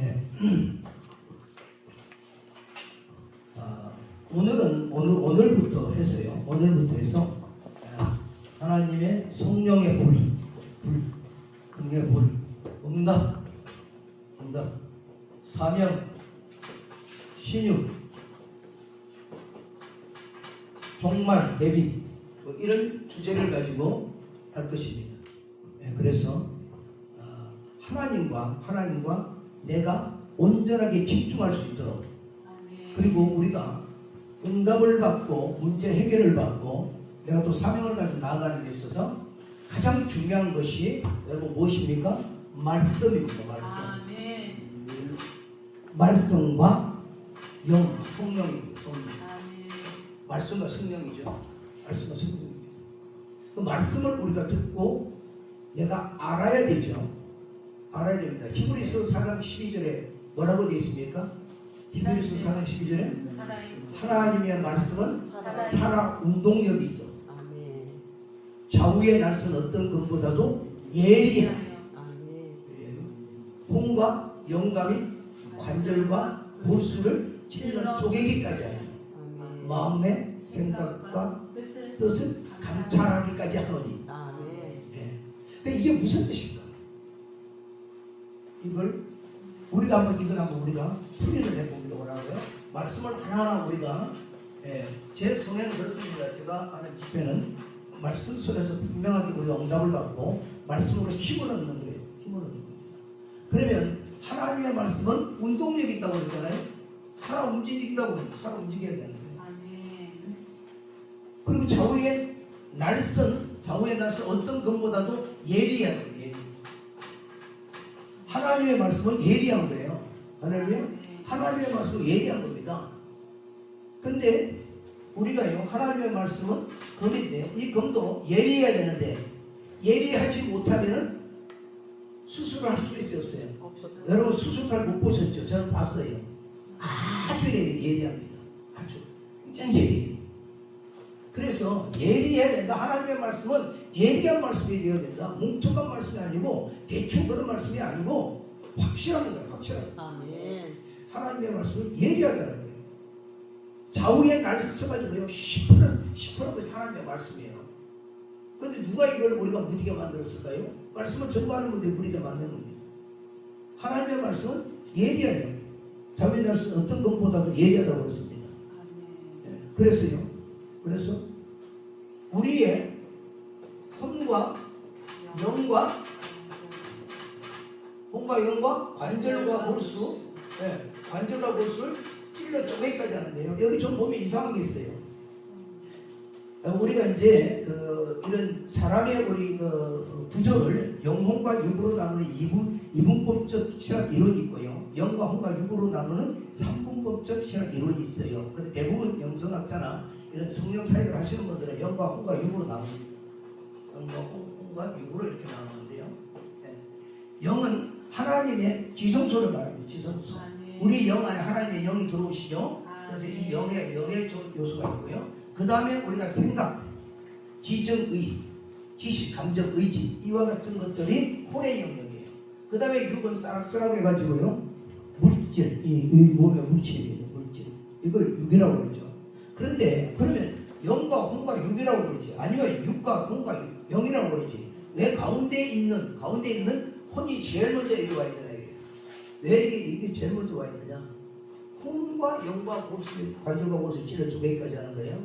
네. 오늘부터 해서요. 오늘부터 해서 하나님의 성령의 불, 성령의 불, 응답, 사명, 신유, 종말, 대비, 뭐 이런 주제를 가지고 할 것입니다. 그래서 하나님과 내가 온전하게 집중할 수 있도록, 그리고 우리가 응답을 받고 문제 해결을 받고 내가 또 사명을 가지고 나아가는 데 있어서 가장 중요한 것이 여러분 무엇입니까? 말씀입니다. 말씀과 성령입니다. 말씀과 성령이죠. 말씀과 성령입니다. 그 말씀을 우리가 듣고 내가 알아야 되죠. 알아야 됩니다. 히브리서 4장 12절에 뭐라고 되어 있습니까? 히브리서 4장 12절에 하나님의 말씀은 살아 운동력이 있어. 좌우의 날선 어떤 것보다도 예리해. 혼과 영감이 관절과 골수를 찔러 쪼개기까지 하니 마음의 생각과 뜻을 감찰하기까지 하노니. 근데 이게 무슨 뜻일까? 이걸 한번 우리가 풀이를 해보기로 하고요. 말씀을 하나하나 우리가 제 성에는 그렇습니다. 제가 하는 집회는 말씀 속에서 분명하게 우리가 응답을 받고 말씀으로 힘을 얻는 거예요. 힘을 얻는 겁니다. 그러면 하나님의 말씀은 운동력이 있다고 그랬잖아요. 살아 움직인다고 해요. 살아 움직여야 되는 거예요. 그리고 좌우의 날선 어떤 것보다도 예리한 거예요. 하나님의 말씀은 예리한 거예요. 하나님의 말씀은 예리한 겁니다. 근데 우리가요, 하나님의 말씀은 검인데 이 검도 예리해야 되는데 예리하지 못하면 수술을 할 수 있어요, 없어요? 여러분 수술칼 못 보셨죠? 저는 봤어요. 아주 예리합니다. 아주 굉장히 예리해요. 그래서 예리해야 된다. 하나님의 말씀은 예리한 말씀이 되어야 된다. 뭉툭한 말씀이 아니고 대충 그런 말씀이 아니고 확실한 거예요. 아멘. 하나님의 말씀은 예리하다는 거예요. 좌우에 날 써가지고요 10% 것이 하나님의 말씀이에요. 그런데 누가 이걸 우리가 무디게 만들었을까요? 말씀을 전부하는 건데 무디게 만드는 겁니다. 하나님의 말씀은 예리해요. 좌우에 날 쓴 어떤 것보다도 예리하다고 그랬습니다. 그래서 우리의 혼과 영과 관절과 골수를 찔러 쪼개기까지 하는데요. 여기 좀 보면 이상한 게 있어요. 우리가 이제 이런 사람의 우리 구조를 영혼과 육으로 나누는 이분법적 신학 이론이 있고요. 영과 혼과 육으로 나누는 삼분법적 신학 이론이 있어요. 근데 대부분 영성학자나 이런 성령 사역을 하시는 분들은 영과 혼과 육으로 나눕니다. 영과 혼과 육으로 이렇게 나누는데요. 영은 하나님의 지성소를 말합니다. 지성소. 우리 영 안에 하나님의 영이 들어오시죠. 그래서 이 영의 요소가 있고요. 그 다음에 우리가 생각, 지정의, 지식, 감정, 의지 이와 같은 것들이 혼의 영역이에요. 그 다음에 육은 쌀쌀하게 해가지고요 물질, 이 몸의 물질 이걸 육이라고 그러죠. 그런데 그러면 영과 혼과 육이라고 그러지 아니면 육과 혼과 영이라고 그러지 왜 가운데 있는 혼이 제일 먼저 여기 와 있느냐. 왜 이게 제일 먼저 와 있느냐. 혼과 영과 관절과 골수 찔러 쪼개기까지 하는 거예요.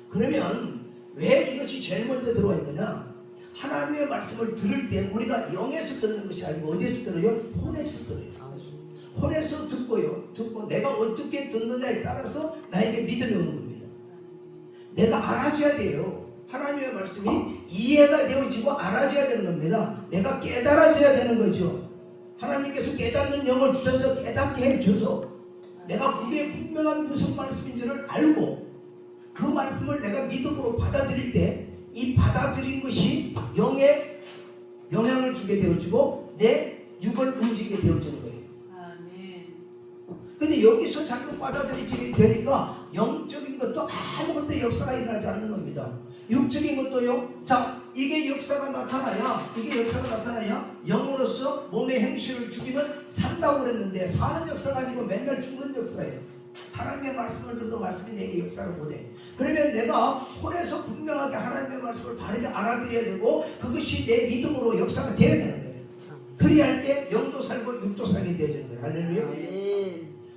그러면 왜 이것이 제일 먼저 들어와 있느냐. 하나님의 말씀을 들을 때 우리가 영에서 듣는 것이 아니고 어디에서 들어요? 혼에서 들어요. 혼에서 듣고 내가 어떻게 듣느냐에 따라서 나에게 믿음이 오는 겁니다. 내가 알아줘야 돼요. 하나님의 말씀이 이해가 되어지고 알아져야 되는 겁니다. 내가 깨달아져야 되는 거죠. 하나님께서 깨닫는 영을 주셔서 깨닫게 해줘서 내가 그게 분명한 무슨 말씀인지를 알고 그 말씀을 내가 믿음으로 받아들일 때 이 받아들인 것이 영에 영향을 주게 되어지고 내 육을 움직이게 되어지는 거예요. 근데 여기서 자꾸 받아들이게 되니까 영적인 것도 아무것도 역사가 일어나지 않는 겁니다. 육적인 것도요. 자, 이게 역사가 나타나야 영으로서 몸의 행실을 죽이면 산다고 그랬는데 사는 역사가 아니고 맨날 죽는 역사예요. 하나님의 말씀을 들어도 말씀이 내게 역사를 보내. 그러면 내가 혼에서 분명하게 하나님의 말씀을 바르게 알아들여야 되고 그것이 내 믿음으로 역사가 되어야 되는 거예요. 그리야 할 때 영도 살고 육도 살게 되어지는 거예요. 할렐루야.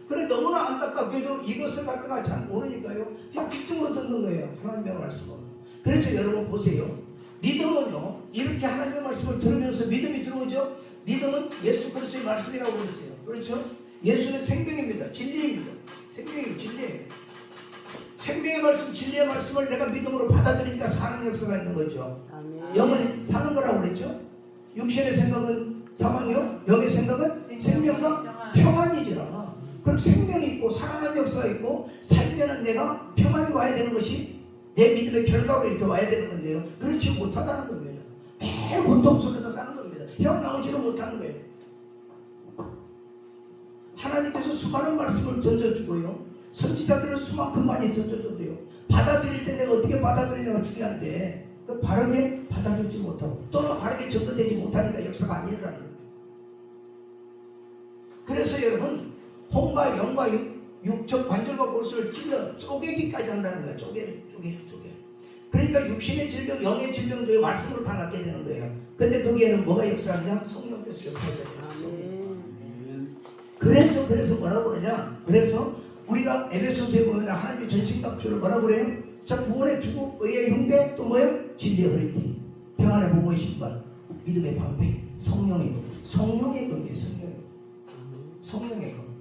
그래 너무나 안타깝게도 이것을 갖다가 잘 모르니까요. 그냥 빅등으로 듣는 거예요. 하나님의 말씀을. 그래서 여러분 보세요. 믿음은요. 이렇게 하나님의 말씀을 들으면서 믿음이 들어오죠. 믿음은 예수 그리스도의 말씀이라고 그랬어요. 그렇죠? 예수는 생명입니다. 진리입니다. 생명이에요. 진리예요. 생명의 말씀, 진리의 말씀을 내가 믿음으로 받아들이니까 사는 역사가 있는 거죠. 아멘. 영은 사는 거라고 그랬죠. 육신의 생각은 사망이요, 영의 생각은 생명과 평안이지라. 그럼 생명이 있고 살아나는 역사가 있고 살면은 내가 평안이 와야 되는 것이 내 믿음의 결과가 이렇게 와야 되는 건데요. 그렇지 못하다는 겁니다. 매일 고통 속에서 사는 겁니다. 헤어나오지를 못하는 거예요. 하나님께서 수많은 말씀을 던져주고요. 선지자들은 수만큼 많이 던져줘도요. 받아들일 때 내가 어떻게 받아들이냐가 중요한데 그 바르게 받아들이지 못하고 또는 바르게 전도되지 못하니까 역사가 안 일어나는 거예요. 그래서 여러분 혼과 영과 육적 관절과 골수를 찔러 쪼개기까지 한다는 거예요. 쪼개. 그러니까 육신의 질병, 영의 질병도 말씀으로 다 낫게 되는 거예요. 근데 거기에는 뭐가 역사하냐? 성령께서 역사하잖아요. 그래서 뭐라고 그러냐? 그래서 우리가 에베소서에 보면 하나님의 전신갑주를 뭐라고 그래요? 자, 구원의 주고 의의 형배 또 뭐예요? 진리의 허리띠, 평안의 보호의 신발, 믿음의 방패, 성령의 검. 성령의 검이에요. 성령의 검.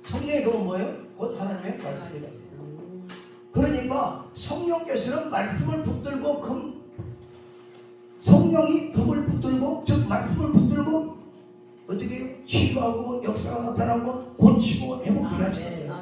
성령의 검은 뭐예요? 곧 하나님의 말씀이다. 그러니까 성령께서는 말씀을 붙들고 성령이 검을 붙들고 즉 말씀을 붙들고 어떻게 치유하고 역사가 나타나고 고치고 회복되게 하시는 거예요.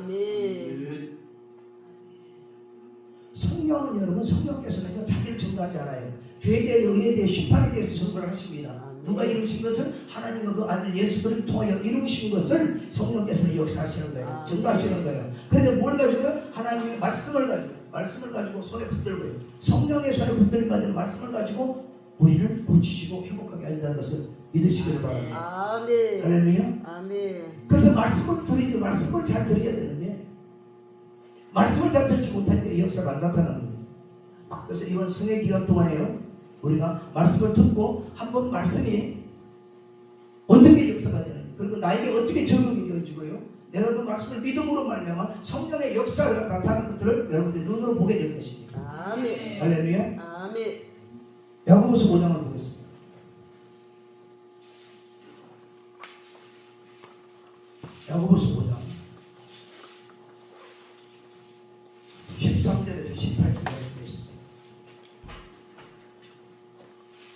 성령은 여러분 성령께서는 자기를 증거하지 않아요. 죄에 대해 의에 대해 심판에 대해서 증거를 하십니다. 누가 이루신 것은 하나님과 그 아들 예수 그리스도를 통하여 이루신 것을 성령께서는 역사하시는 거예요. 증거하시는 거예요. 그런데 뭘 가지고요? 하나님의 말씀을 가지고 손에 붙들고요. 성령의 손에 붙들림 받은 말씀을 가지고 우리를 고치시고 회복하게 한다는 것을 믿으시기를 바랍니다. 아멘. 할렐루야. 아멘. 그래서 말씀을 잘 들어야 되는데 말씀을 잘 듣지 못하니까 이 역사가 안 나타나는 거예요. 그래서 이번 성회 기간 동안에요. 우리가 말씀을 듣고 한번 말씀이 어떻게 역사가 되는지 그리고 나에게 어떻게 적용이 되어지고요. 내가 그 말씀을 믿음으로 말미암아 성령의 역사가 나타나는 것들을 여러분들 눈으로 보게 될 것입니다. 아멘. 할렐루야. 아멘. 야고보서 5장을 보겠습니다. 야고보서 5장 13절에서 18절까지 보겠습니다.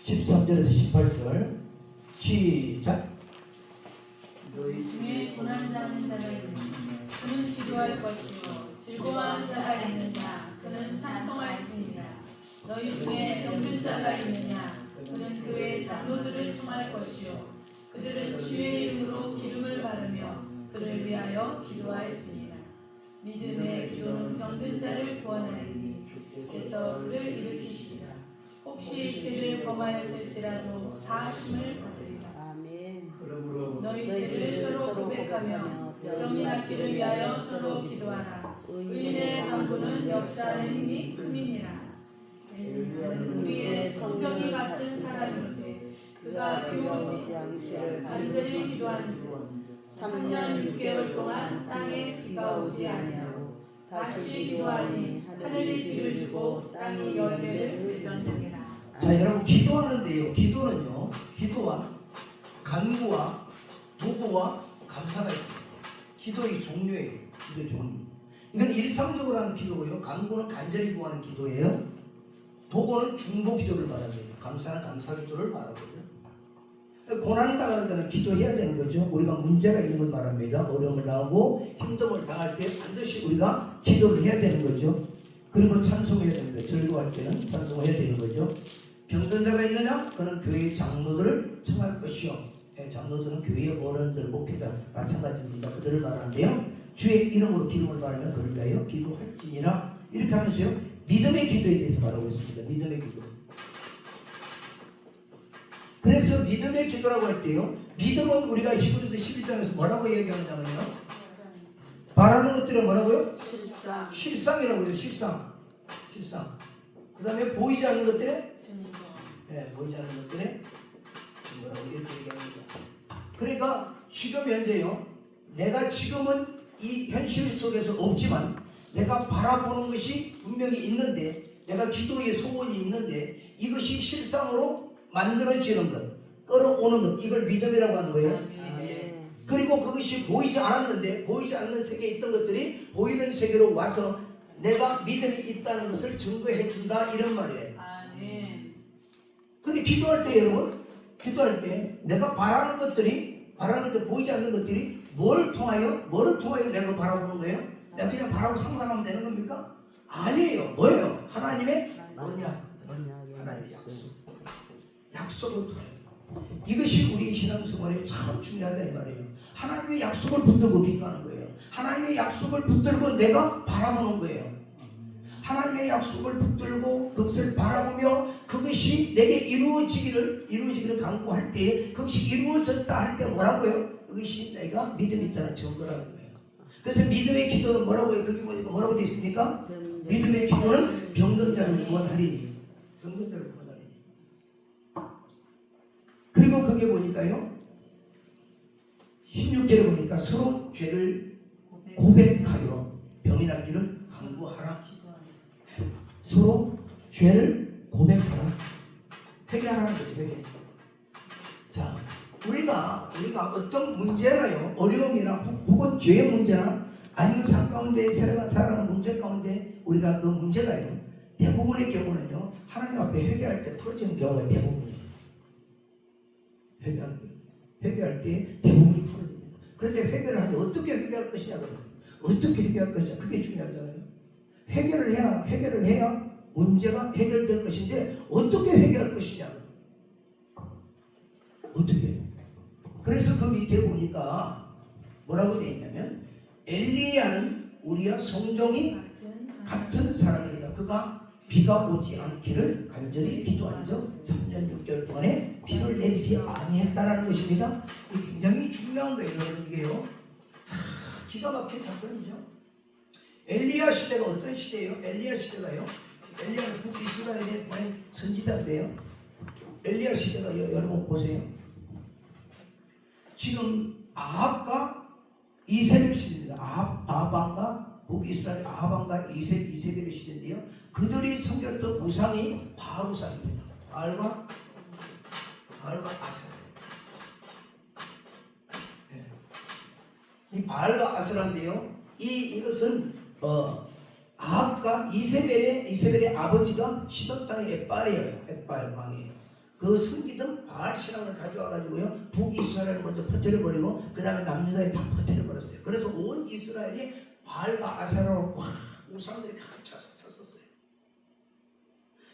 13절에서 18절 시작. 너희 중에 고난당하는 자가 있느냐 그는 기도할 것이요 즐거워하는 자가 있느냐 그는 찬송할지니라. 너희 중에 병든 자가 있느냐 그는 교회의 장로들을 청할 것이요 그들은 주의 이름으로 기름을 바르며 그를 위하여 기도할지니라. 믿음의 기도는 병든 자를 구원하리니 주께서 그를 일으키시리라. 혹시 죄를 범하였을지라도 사하심을 받으리라. 아멘. 너희 죄를 서로 고백하며 병이 낫기를 위하여 서로 기도하라. 의인의 간구는 역사하는 힘이 큼이니라. 우리의 성경이 같은 사람인데 그가 비오지 않기를 간절히 기도하는즉 3년 6개월 동안 땅에 비가 오지 아니하고 다시 기도하니 하늘이 비를 주고 땅이 열매를 맺었느니라. 자, 여러분 기도하는데요. 기도는요. 기도와 간구와 도구와 감사가 있습니다. 기도의 종류예요. 기도의 종류. 이건 일상적으로 하는 기도고요. 간구는 간절히 구하는 기도예요. 도구는 중보 기도를 말하고요. 감사는 감사 기도를 말하고요. 고난을 당하는 자는 기도해야 되는 거죠. 우리가 문제가 있는 걸 말합니다. 어려움을 당하고 힘듦을 당할 때 반드시 우리가 기도를 해야 되는 거죠. 그리고 찬송해야 됩니다. 즐거워할 때는 찬송해야 되는 거죠. 병든 자가 있느냐? 그는 교회의 장로들을 청할 것이요. 장로들은 교회의 어른들, 목회자 마찬가지입니다. 그들을 말하는데요. 주의 이름으로 기름을 바르면 그를 위하여 기도할지니라. 이렇게 하면서요. 믿음의 기도에 대해서 말하고 있습니다. 믿음의 기도. 그래서 믿음의 기도라고 할 때요. 믿음은 우리가 히브리서 11장에서 뭐라고 얘기하냐면요. 바라는 것들이 뭐라고요? 실상. 실상이라고요. 실상. 그 다음에 보이지 않는 것들에 증거. 보이지 않는 것들에 증거라고 이렇게 얘기합니다. 그러니까 지금 현재요. 내가 지금은 이 현실 속에서 없지만 내가 바라보는 것이 분명히 있는데 내가 기도의 소원이 있는데 이것이 실상으로 만들어지는 것, 끌어오는 것, 이걸 믿음이라고 하는 거예요. 그리고 그것이 보이지 않았는데 보이지 않는 세계에 있던 것들이 보이는 세계로 와서 내가 믿음이 있다는 것을 증거해 준다 이런 말이에요. 아멘. 근데 기도할 때 여러분, 기도할 때 내가 바라는 것들이 보이지 않는 것들이 뭐를 통하여 내가 바라보는 거예요? 내가 그냥 바라고 상상하면 되는 겁니까? 아니에요. 뭐예요? 하나님의 언약, 하나님의 약속을 통하여. 이것이 우리 신앙생활에 참 중요하다 이 말이에요. 하나님의 약속을 붙들고 기도하는 거예요. 하나님의 약속을 붙들고 내가 바라보는 거예요. 하나님의 약속을 붙들고 그것을 바라보며 그것이 내게 이루어지기를 간구할 때 그것이 이루어졌다 할 때 뭐라고요? 그것이 내가 믿음이 있다는 증거라는 거예요. 그래서 믿음의 기도는 뭐라고 해요? 거기 보니까 뭐라고 되어 있습니까? 믿음의 기도는 병든 자를 구원하리니. 병든 자를 구원하리니. 그리고 거기 보니까요 16절에 보니까 서로 죄를 고백하여 병이 낫기를 간구하라. 서로 죄를 고백하라. 회개하라는 거죠. 회개. 자, 우리가 어떤 문제나요, 어려움이나 혹은 죄의 문제나 아니면 삶 가운데 살아가는 문제 가운데 우리가 그 문제가요 대부분의 경우는요 하나님 앞에 회개할 때 풀어지는 경우가 대부분이에요. 회개할 때 대부분이 풀어집니다. 그런데 회개를 하는데 어떻게 회개할 것이냐 어떻게 회개할 것이냐 그게 중요하잖아요. 회개를 해야 문제가 해결될 것인데 어떻게 회개할 것이냐 어떻게. 그래서 그 밑에 보니까 뭐라고 되어 있냐면 엘리야는 우리와 성정이 같은 사람이다. 그가 비가 오지 않기를 간절히 기도한 적 3년 6개월 동안에 비를 내리지 아니했다라는 것입니다. 이게 굉장히 중요한 거예요. 여러분 이게요. 자, 기가 막힌 사건이죠. 엘리야 시대가 어떤 시대예요? 엘리야 시대가요. 엘리야는 북이스라엘의 선지자인데요. 엘리야 시대가 여러분 보세요. 지금 아합과 이세벨 시대입니다. 아합과 북이스라엘 아합과 이세벨의 시대인데요. 그들이 섬겼던 우상이 바알우상입니다. 바알과 아세라. 이 바알과 아세라인데요. 이것은 아합과 이세벨의 아버지가 시돈 땅의 엣바알이에요. 엣바알 왕이에요. 그 숨기던 바알 신앙을 가져와 가지고요 북이스라엘을 먼저 퍼뜨려버리고 그 다음에 남유다에 다 퍼뜨려버렸어요. 그래서 온 이스라엘이 바알과 아세라로 꽉 우상들이 가득 찼었어요.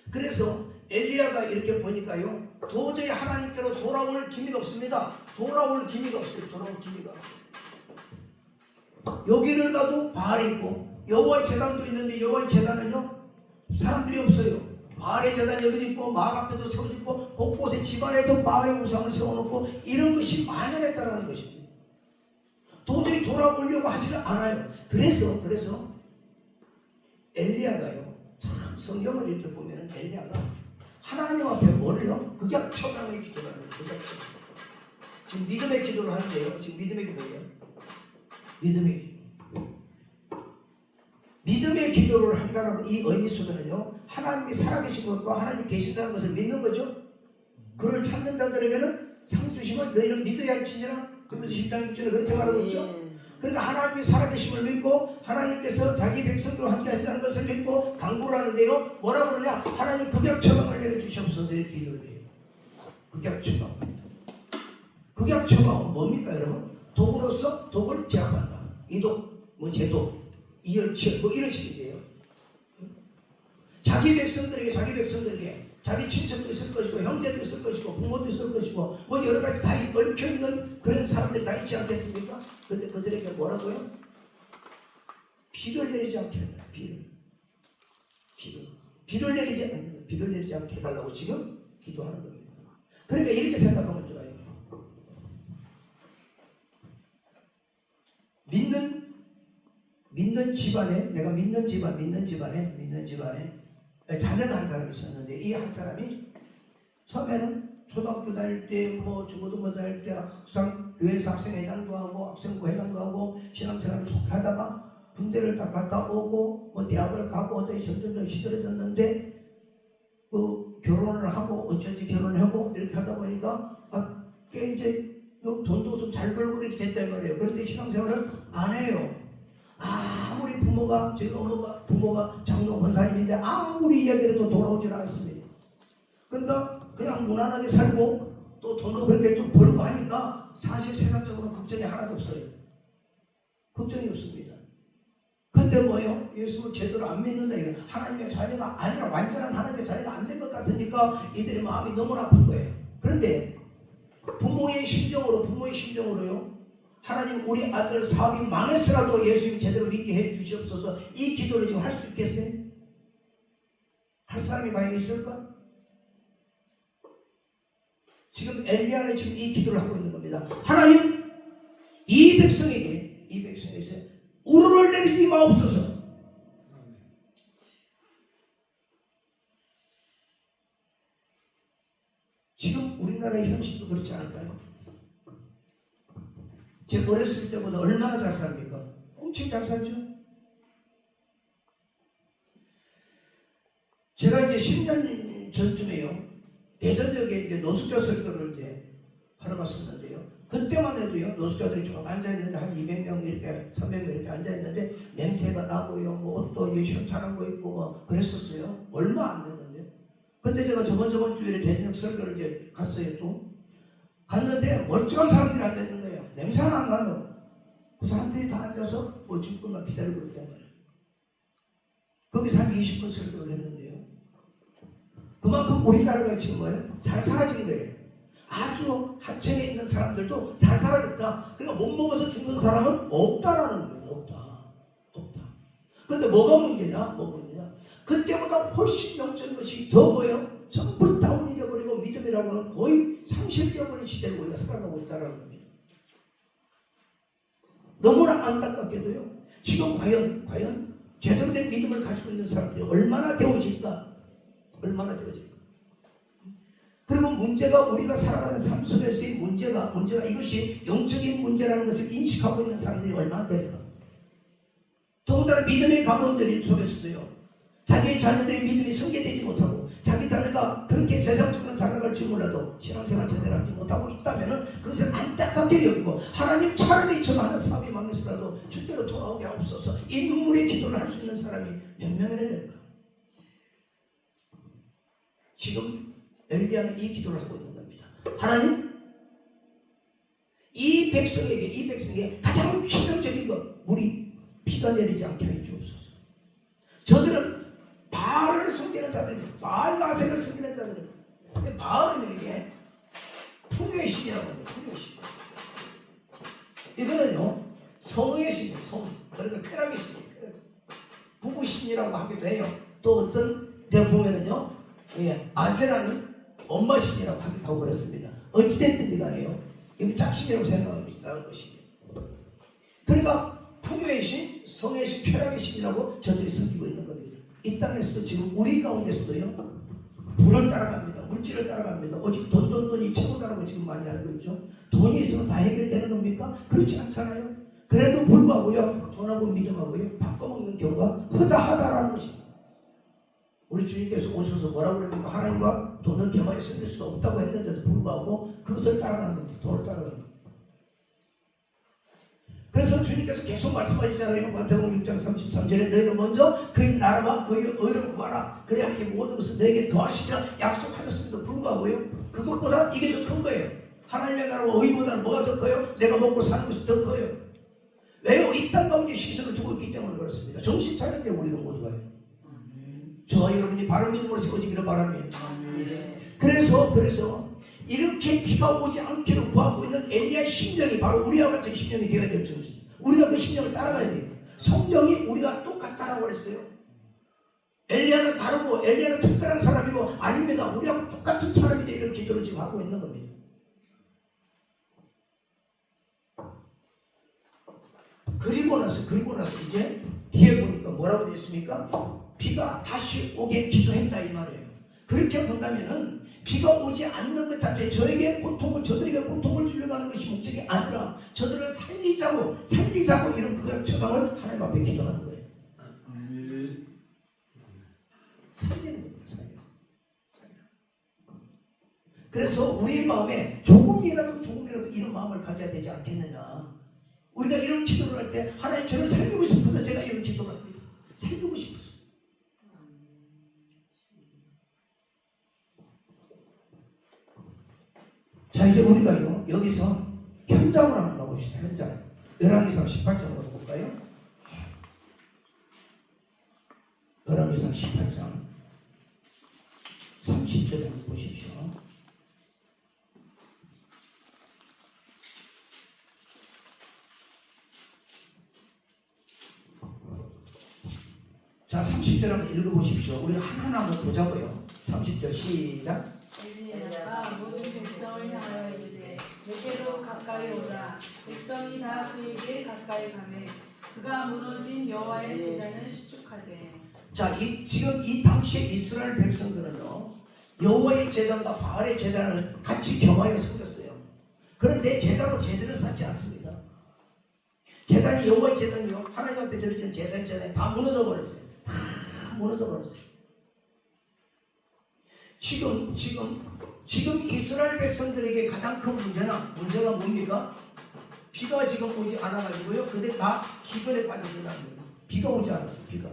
그래서 엘리야가 이렇게 보니까요 도저히 하나님께로 돌아올 기미가 없습니다. 돌아올 기미가 없어요. 여기를 가도 바알이 있고 여호와의 제단도 있는데 여호와의 제단은요 사람들이 없어요. 바알의 제단 여기도 있고 마을 앞에도 세워져 있고 곳곳에 집안에도 바알의 우상을 세워놓고 이런 것이 만연했다는 것입니다. 도저히 돌아오려고 하지를 않아요. 그래서 엘리야가요 참 성경을 이렇게 보면은 엘리야가 하나님 앞에 뭐를요? 극약처방의 기도를 하는 거예요. 극약처방. 지금 믿음의 기도를 하는데요. 지금 믿음의 기도예요. 믿음의 기도를 한다는 이 의미 속에는요 하나님이 살아계신 것과 하나님이 계신다는 것을 믿는 거죠. 그를 찾는 자들에게는 상수심을 너희는 믿어야 할지니라. 그러면서 10장 6절에 그렇게 말하고 있죠. 그러니까 하나님이 살아계심을 믿고 하나님께서 자기 백성들과 함께 하신다는 것을 믿고 강구를 하는데요 뭐라고 그러냐, 하나님 극약처방을 내려주시옵소서 이렇게 기도를 해요. 극약처방은 뭡니까 여러분? 독으로서 독을 제압한다. 이독, 제독, 이열치열 이런 식인데요. 자기 백성들에게 자기 친척들이 쓸 것이고 형제들이 쓸 것이고 부모들이 쓸 것이고 여러 가지 다 얽혀있는 그런 사람들이 다 있지 않겠습니까? 근데 그들에게 뭐라고요? 비를 내리지 않게 해달라. 비를 내리지 않게 해달라고 지금 기도하는 겁니다. 그러니까 이렇게 생각하면 좋아요. 믿는 집안에, 내가 믿는 집안에 자녀가 한 사람이 있었는데, 이 한 사람이 처음에는 초등학교 다닐 때, 중고등부 다닐 때 항상 교회에서 학생회장도 하고 학생부 회장도 하고 신앙생활을 좋게 하다가 군대를 딱 갔다 오고 대학을 가고 어디 점점 시들어졌는데, 그 결혼을 하고 어쩐지 결혼을 하고 이렇게 하다 보니까 꽤 이제 돈도 좀 잘 벌고 이렇게 됐단 말이에요. 그런데 신앙생활을 안 해요. 아무리 부모가, 저희 어머가 부모가 장로 권사님인데 아무리 이야기해도 돌아오질 않습니다. 그러니까 그냥 무난하게 살고 또 돈도 그렇게 좀 벌고 하니까 사실 세상적으로 걱정이 하나도 없어요. 걱정이 없습니다. 근데 뭐요? 예수를 제대로 안 믿는다. 이거 하나님의 자녀가 아니라 완전한 하나님의 자녀가 안 된 것 같으니까 이들의 마음이 너무 아픈 거예요. 그런데 부모의 심정으로요. 하나님 우리 아들 사업이 망했으라도 예수님 제대로 믿게 해 주시옵소서. 이 기도를 지금 할 수 있겠어요? 할 사람이 과연 있을까? 지금 엘리야는 지금 이 기도를 하고 있는 겁니다. 하나님 이 백성에게 우르를 내리지 마옵소서. 지금 우리나라의 현실도 그렇지 않을까요? 제 어렸을 때보다 얼마나 잘 삽니까? 엄청 잘 살죠? 제가 이제 10년 전쯤에요. 대전역에 이제 노숙자 설교를 이제 하러 갔었는데요. 그때만 해도요, 노숙자들이 쭉 앉아있는데 한 200명 이렇게, 300명 이렇게 앉아있는데 냄새가 나고요, 옷도 열심히 잘하고 있고 그랬었어요. 얼마 안 됐는데. 근데 제가 저번 주에 대전역 설교를 이제 갔어요 또. 갔는데 멀쩡한 사람들이 앉아있는 거예요. 냄새 하나 안 나요. 그 사람들이 다 앉아서 죽을만 기다리고 있단 말이에요. 거기서 한 20분 설교를 했는데요. 그만큼 우리나라가 지금 뭐예요? 잘 사라진 거예요. 아주 하층에 있는 사람들도 잘 살아졌다. 그러니까 못 먹어서 죽는 사람은 없다라는 거예요. 없다. 근데 뭐가 문제냐? 그때보다 훨씬 영적인 것이 더 뭐예요? 전부 다운이되어버리고 믿음이라고는 거의 상실되어버린 시대를 우리가 살아가고 있다는 겁니다. 너무나 안타깝게도요. 지금 과연 제대로 된 믿음을 가지고 있는 사람들이 얼마나 되어질까? 그리고 문제가 우리가 살아가는 삶 속에서의 문제가 이것이 영적인 문제라는 것을 인식하고 있는 사람들이 얼마나 될까? 더군다나 믿음의 가문들 속에서도요. 자기의 자녀들이 믿음이 성계되지 못하고 자기 자녀가 그렇게 세상적으로 자라갈지 몰라도 신앙생활 제대로 하지 못하고 있다면 그것을 안타깝게 여기고 하나님 차라리 전하는 사업이 망해서라도 주대로 돌아오게 하옵소서. 이 눈물의 기도를 할 수 있는 사람이 몇 명이나 될까? 지금 엘리야는 이 기도를 하고 있는 겁니다. 하나님 이 백성에게 가장 치명적인 것 물이 피가 내리지 않게 해 주옵소서. 저들은 바알을 섬기는 자들입니다. 바알과 아셀을 섬기는 자들입니다. 바알은 이게 풍요의 신이라고 합니다. 풍요의 신. 이거는요 성의 신이에요. 그러니까 쾌락의 신이에요. 부부신이라고 하기도 해요. 또 어떤 데 보면은요 아세라는 엄마 신이라고 하기도 하고 그랬습니다. 어찌됐든 간에요 이게 자신이라고 생각합니다. 것이죠. 그러니까 풍요의 신, 성의 신, 쾌락의 신이라고 저들이 섬기고 있는 겁니다. 이 땅에서도 지금 우리 가운데서도요 불을 따라갑니다. 물질을 따라갑니다. 오직 돈이 최고다라고 지금 많이 알고 있죠. 돈이 있으면 다 해결되는 겁니까? 그렇지 않잖아요. 그래도 불구하고요 돈하고 믿음하고요 바꿔먹는 경우가 허다하다라는 것입니다. 우리 주님께서 오셔서 뭐라고 그럽니까? 하나님과 돈은 겸하여 섬길 수가 없다고 했는데도 불구하고 그것을 따라가는 겁니다. 돈을 따라가는 겁니다. 그래서 주님께서 계속 말씀하시잖아요. 마태복음 6장 33절에 너희는 먼저 그의 나라와 그의 의를 구하라. 그래야 이 모든 것을 너에게 더하시리라 약속하셨음에도 불구하고요 그것보다 이게 더 큰 거예요. 하나님의 나라와 의보다는 뭐가 더 커요? 내가 먹고 사는 것이 더 커요. 왜요? 이 땅 가운데 시선을 두고 있기 때문에 그렇습니다. 정신 차릴 때 우리는 모두가요. 저와 여러분이 바른 믿음으로 세워지기를 바랍니다. 그래서 이렇게 비가 오지 않기를 구하고 있는 엘리야의 심정이 바로 우리와 같은 심정이 되어야 될 것입니다. 우리가 그 심정을 따라가야 돼요. 성경이 우리가 똑같다라고 그랬어요. 엘리야는 다르고 엘리야는 특별한 사람이고 아닙니다. 우리하고 똑같은 사람인데 이런 기도를 지금 하고 있는 겁니다. 그리고 나서 이제 뒤에 보니까 뭐라고 되어 있습니까? 비가 다시 오게 기도했다 이 말이에요. 그렇게 본다면은 비가 오지 않는 것 자체 저들에게 고통을 주려고 하는 것이 목적이 아니라 저들을 살리자고 이런 그런 처방을 하나님 앞에 기도하는 거예요. 살리는 겁니다. 살려. 그래서 우리 마음에 조금이라도 이런 마음을 가져야 되지 않겠느냐. 우리가 이런 기도를 할 때 하나님 저를 살리고 싶어서 제가 이런 기도를 합니다. 살리고 싶어서. 자 이제 우리가요 여기서 현장으로 한번 가봅시다. 현장. 열왕기상 18장으로 볼까요? 열왕기상 18장 30절 한번 보십시오. 자 30절 한번 읽어보십시오. 우리 하나하나 한번 보자고요. 30절 시작. 엘리야가 모든 백성을 향하여 이르되 내게로 가까이 오라. 백성이 다 그에게 가까이 가매 그가 무너진 여호와의 제단을 수축하되. 자, 지금 이 당시에 이스라엘 백성들은요 여호와의 제단과 바알의 제단을 같이 겸하여 섬겼어요. 그런데 제단으로 제대를 쌓지 않습니다. 제단이 여호와의 제단이요 하나님 앞에 드려지는 제사의 제단이 다 무너져 버렸어요. 다 무너져 버렸어요. 지금 이스라엘 백성들에게 가장 큰 문제가 뭡니까? 비가 지금 오지 않아가지고요. 그들 다 기근에 빠져들어가는 거예요. 비가 오지 않았어요. 비가.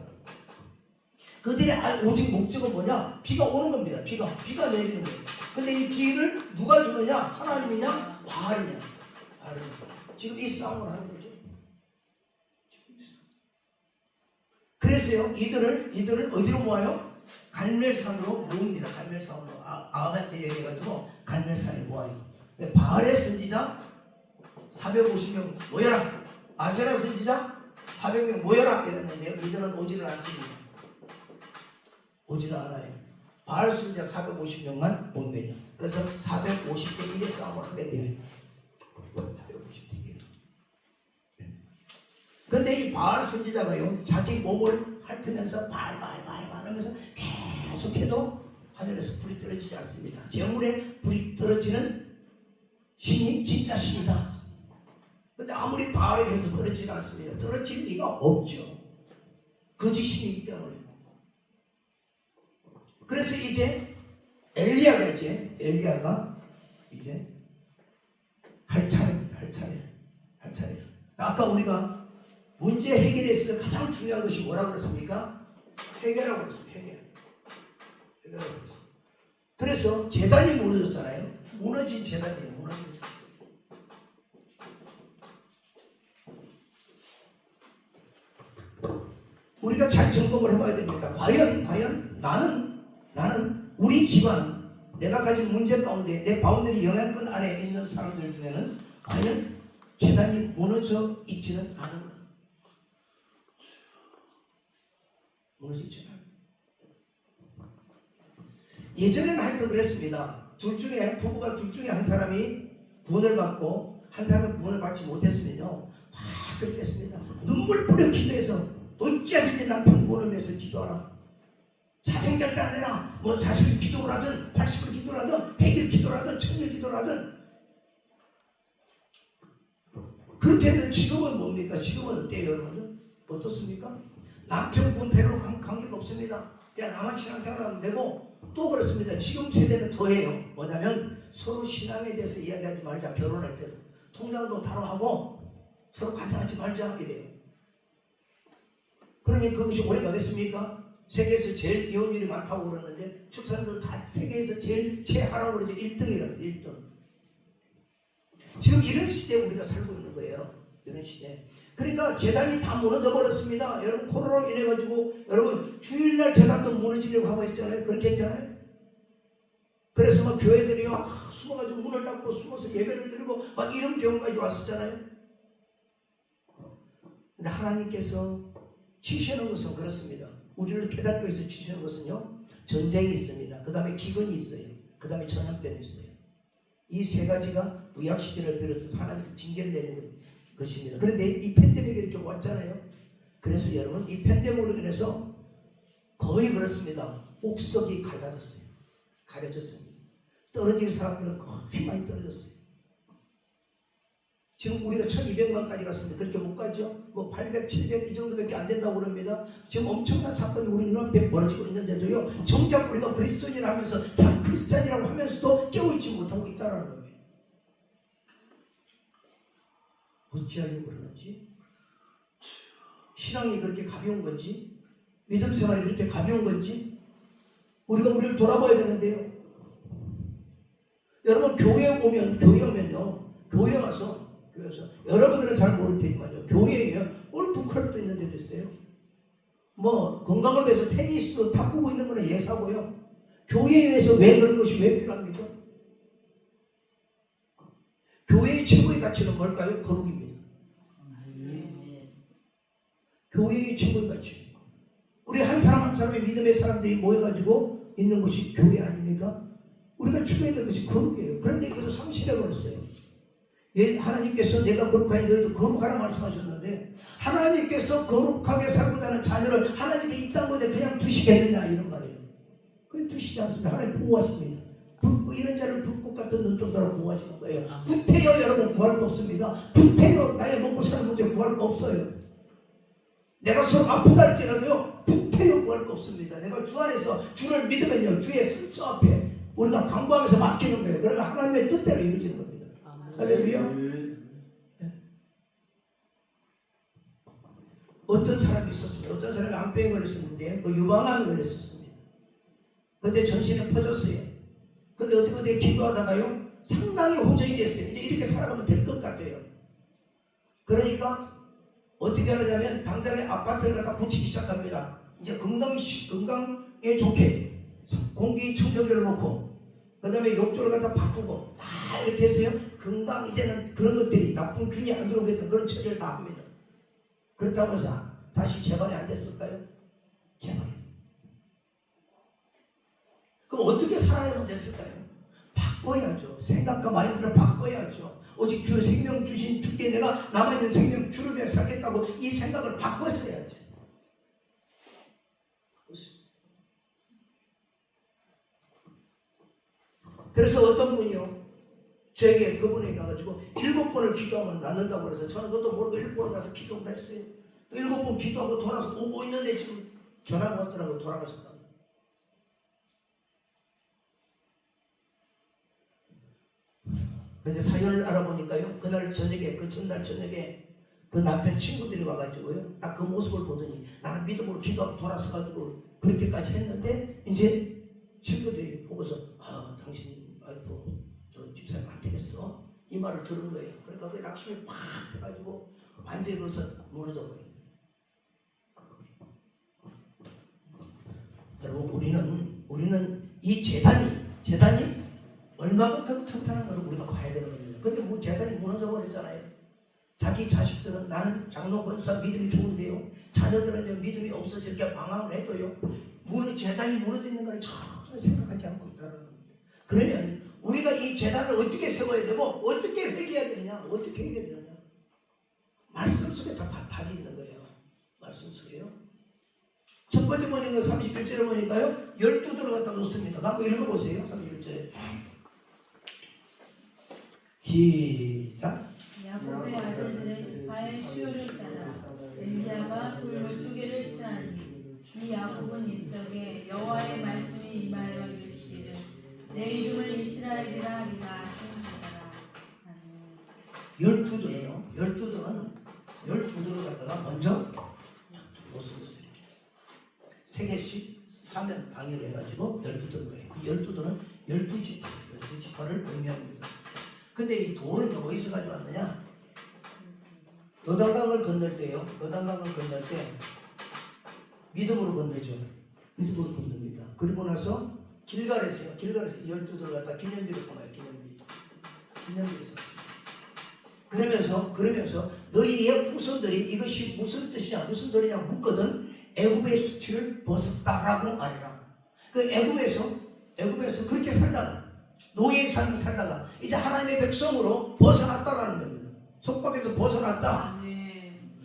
그들의 오직 목적은 뭐냐? 비가 오는 겁니다. 비가 내리는 거예요. 근데 이 비를 누가 주느냐? 하나님이냐? 바알이냐? 지금 이 싸움을 하는 거죠. 그래서요, 이들을 어디로 모아요? 갈멜산으로 모읍니다. 갈멜산으로 아합한테 얘기해가지고 갈멜산에 모아요. 바알의 선지자 450명 모여라. 아세라 선지자 400명 모여라 이랬는데요. 이들은 오지를 않습니다. 오지를 않아요. 바알 선지자 450명만 못 메요. 그래서 450대 1의 싸움을 하게 돼요. 450대 1. 근데 이 바알 선지자가요, 자기 몸을 핥으면서 발 하면서 계속해도 하늘에서 불이 떨어지지 않습니다. 재물에 불이 떨어지는 신이 진짜 신이다. 근데 아무리 바알에게 해도 떨어지지 않습니다. 떨어질 리가 없죠. 거짓신이기 때문에. 그래서 이제 엘리야가 이제 할 차례. 아까 우리가 문제 해결에서 가장 중요한 것이 뭐라고 그랬습니까? 해결하고 그랬습니다. 해결하고 그랬습니다. 그래서 제단이 무너졌잖아요. 무너진 제단이에요. 무너진 제단. 우리가 잘 점검을 해봐야 됩니다. 과연 나는 우리 집안 내가 가진 문제 가운데 내 바운더리 영향권 안에 있는 사람들 중에는 과연 제단이 무너져 있지는 않은가? 무너지지 않아요. 예전에는 하여튼 그랬습니다. 부부가 둘 중에 한 사람이 구원을 받고 한 사람은 구원을 받지 못했으면요, 그렇게 했습니다. 눈물 뿌려 기도해서 어찌하든지 남편 구원을 위해서 기도하라. 사생결단 안 해라. 뭐 40일 기도를 하든 80일 기도를 하든 100일 기도를 하든 1000일 기도를 하든. 그렇게 했는데 지금은 뭡니까? 지금은 어때요 여러분들? 어떻습니까? 남편 구원 별로 관계가 없습니다. 그냥 나만 신앙생활하면 되고, 또 그렇습니다. 지금 세대는 더해요. 뭐냐면 서로 신앙에 대해서 이야기하지 말자. 결혼할 때도 통장도 다뤄하고 서로 관여하지 말자 이래요. 그러니 그것이 오래 가겠습니까? 세계에서 제일 이혼율이 많다고 그러는데 축사님들 다 세계에서 제일 최하라고 그러죠. 1등이라고 1등. 지금 이런 시대에 우리가 살고 있는 거예요. 이런 시대. 그러니까 재단이 다 무너져 버렸습니다. 여러분 코로나로 인해 가지고 여러분 주일날 재단도 무너지려고 하고 있잖아요. 그렇게 했잖아요. 그래서 막 교회들이요 숨어가지고 문을 닫고 숨어서 예배를 드리고 막 이런 경우까지 왔었잖아요. 근데 하나님께서 치시는 것은 그렇습니다. 우리를 깨닫게 해서 주시는 것은요, 전쟁이 있습니다. 그 다음에 기근이 있어요. 그 다음에 전염병이 있어요. 이 세 가지가 구약시대를 비롯해서 하나님께서 징계를 내리는 것입니다. 그런데 이 팬데믹이 이렇게 왔잖아요. 그래서 여러분, 이 팬데믹으로 인해서 거의 그렇습니다. 옥석이 가려졌어요. 가려졌습니다. 떨어질 사람들은 거의 많이 떨어졌어요. 지금 우리가 1200만까지 갔습니다. 그렇게 못 가죠? 뭐 800, 700 이 정도밖에 안 된다고 그럽니다. 지금 엄청난 사건이 우리 눈앞에 벌어지고 있는데도요, 정작 우리가 그리스도인이라 하면서 참 크리스찬이라고 하면서도 깨어있지 못하고 있다는 겁니다. 어찌하려고 그러는지? 신앙이 그렇게 가벼운 건지? 믿음 생활이 그렇게 가벼운 건지? 우리가 우리를 돌아봐야 되는데요. 여러분, 교회 오면요, 교회 와서 그래서 여러분들은 잘 모를 테지만요, 교회에 골프클럽도 있는 데도 있어요. 뭐 건강을 위해서 테니스 탁구고 있는 거는 예사고요. 교회에서 왜 그런 것이 왜 필요합니까? 교회의 최고의 가치는 뭘까요? 거룩입니다. 교회의 최고의 가치. 우리 한 사람 한 사람의 믿음의 사람들이 모여가지고 있는 곳이 교회 아닙니까? 우리가 추구해야 될 것이 거룩이에요. 그런데 이것을 상실해버렸어요. 예, 하나님께서 내가 거룩하니 너희도 거룩하라 말씀하셨는데, 하나님께서 거룩하게 살고자 하는 자녀를 하나님께 이 땅 가운데 그냥 두시겠느냐 이런 말이에요. 그냥 두시지 않습니다. 하나님 보호하십니다. 이런 자를 불꽃 같은 눈동자로 보호하시는 거예요. 구태여 여러분 구할 거 없습니다. 구태여 나의 먹고 사는 문제 구할 거 없어요. 내가 서로 아프다 할지라도요, 구태여 구할 거 없습니다. 내가 주 안에서 주를 믿으면요, 주의 성처 앞에 우리가 간구하면서 맡기는 거예요. 그러면 하나님의 뜻대로 이루어지는 겁니다. 할렐루야. 어떤 사람이 있었습니다. 어떤 사람이 암병에 걸렸었는데 그 유방암에 걸렸었습니다. 그런데 전신에 퍼졌어요. 근데 어떻게 기도하다가요, 상당히 호전이 됐어요. 이제 이렇게 살아가면 될 것 같아요. 그러니까 어떻게 하느냐면 당장에 아파트를 갖다 붙이기 시작합니다. 이제 건강에 좋게 공기 청정기를 놓고, 그 다음에 욕조를 갖다 바꾸고 다 이렇게 해서요, 건강 이제는 그런 것들이 나쁜 균이 안 들어오겠다, 그런 처리를 다 합니다. 그렇다고 해서 다시 재발이 안 됐을까요? 재발이. 그럼 어떻게 살아야만 됐을까요? 바꿔야죠. 생각과 마인드를 바꿔야죠. 오직 주 생명 주신 주께 내가 남아있는 생명 주를 위해 살겠다고 이 생각을 바꿨어야죠. 그래서 어떤 분이요, 저에게 그분에게 가가지고 7번을 기도하면 낫는다고 그래서 저는 그것도 모르고 7번을 가서 기도를 했어요. 7번 기도하고 돌아서 오고 있는데 지금 전화가 왔더라고. 돌아가셨다고. 근데 사연을 알아보니까요, 그날 저녁에, 그 전날 저녁에 그 남편 친구들이 와가지고요, 딱 그 모습을 보더니 나는 믿음으로 기도하고 돌아서가지고 그렇게까지 했는데, 이제 친구들이 보고서 당신 와이프 저 집사님 안 되겠어, 이 말을 들은 거예요. 그러니까 그 낙심이 팍 해가지고 완전히 거기서 무너져 버려요. 여러분, 우리는 이 재단이 얼마만큼 튼튼한 걸 우리가 봐야 되는 겁니다. 근데 뭐 재단이 무너져 버렸잖아요. 자기 자식들은 나는 장로 권사 믿음이 좋은데요, 자녀들은 믿음이 없어서 이렇게 방황을 해도요, 재단이 무너지는 걸 전혀 생각하지 않고 있다는 겁니다. 그러면 우리가 이 재단을 어떻게 세워야 되고 어떻게 회개해야 되느냐, 어떻게 해야 되느냐, 말씀 속에 다 답이 있는 거예요. 말씀 속에요. 첫 번째 보니까 31절에 보니까요, 12도를 갖다 놓습니다. 한번 읽어보세요. 31절에 시작. 야곱의 아들들의 지파의 수요를 따라 엘리야가 돌 12개를 치하니, 이 야곱은 일적에 여호와의 말씀이 임하여 이르시기를 내 이름을 이스라엘이라 하리라 하신지라. 12도는요, 12도를 갖다가 먼저 놓습니다. 3개씩 사면 방위로 해가지고 12도인 거예요. 12도는 12지파를 의미합니다. 근데 이 돌은 어디서 가져왔느냐? 요단강을 건널 때요, 요단강을 건널 때 믿음으로 건너죠. 믿음으로 건넙니다. 그리고 나서 길갈에서 12도를 갖다 기념비로 삼아요. 기념비로 삼습니다. 그러면서 너희의 후손들이 이것이 무슨 뜻이냐, 무슨 돌이냐 묻거든 애굽의 수치를 벗었다라고 말해라. 그 애굽에서 그렇게 살다가 노예의 삶을 살다가 이제 하나님의 백성으로 벗어났다라는 겁니다. 속박에서 벗어났다.